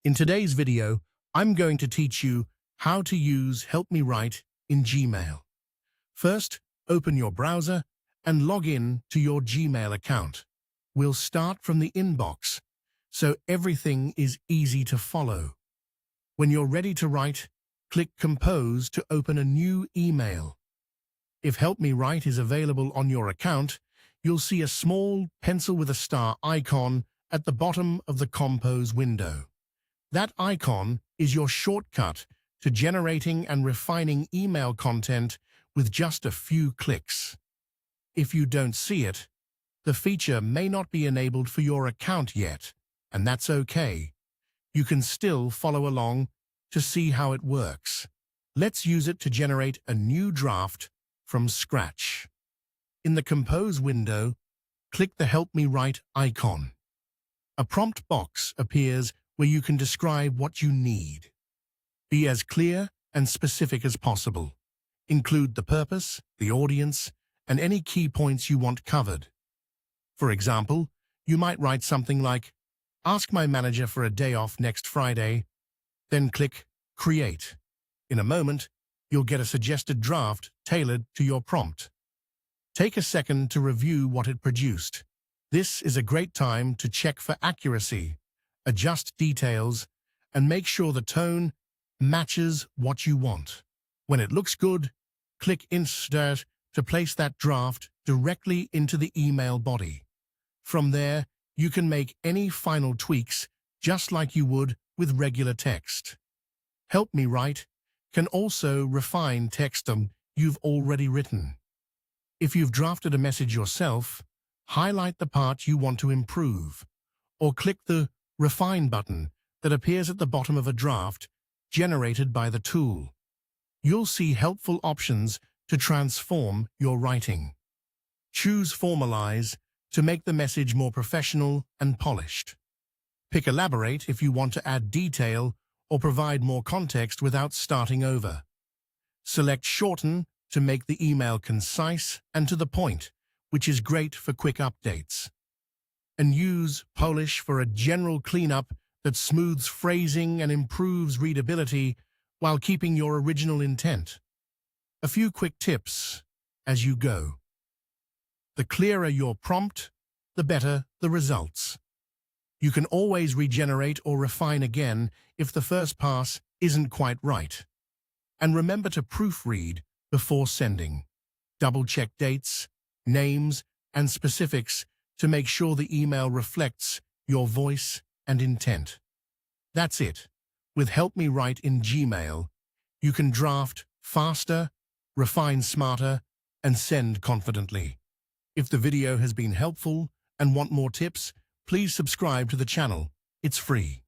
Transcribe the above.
In today's video, I'm going to teach you how to use Help Me Write in Gmail. First, open your browser and log in to your Gmail account. We'll start from the inbox, so everything is easy to follow. When you're ready to write, click Compose to open a new email. If Help Me Write is available on your account, you'll see a small pencil with a star icon at the bottom of the Compose window. That icon is your shortcut to generating and refining email content with just a few clicks. If you don't see it, the feature may not be enabled for your account yet, and that's okay. You can still follow along to see how it works. Let's use it to generate a new draft from scratch. In the Compose window, click the Help Me Write icon. A prompt box appears where you can describe what you need. Be as clear and specific as possible. Include the purpose, the audience, and any key points you want covered. For example, you might write something like, "Ask my manager for a day off next Friday," then click Create. In a moment, you'll get a suggested draft tailored to your prompt. Take a second to review what it produced. This is a great time to check for accuracy, adjust details, and make sure the tone matches what you want. When it looks good, click Insert to place that draft directly into the email body. From there, you can make any final tweaks just like you would with regular text. Help Me Write can also refine text you've already written. If you've drafted a message yourself, highlight the part you want to improve, or click the Refine button that appears at the bottom of a draft generated by the tool. You'll see helpful options to transform your writing. Choose Formalize to make the message more professional and polished. Pick Elaborate if you want to add detail or provide more context without starting over. Select Shorten to make the email concise and to the point, which is great for quick updates. And use Polish for a general cleanup that smooths phrasing and improves readability while keeping your original intent. A few quick tips as you go. The clearer your prompt, the better the results. You can always regenerate or refine again if the first pass isn't quite right. And remember to proofread before sending. Double-check dates, names, and specifics to make sure the email reflects your voice and intent. That's it. With Help Me Write in Gmail, you can draft faster, refine smarter, and send confidently. If the video has been helpful and want more tips, please subscribe to the channel. It's free.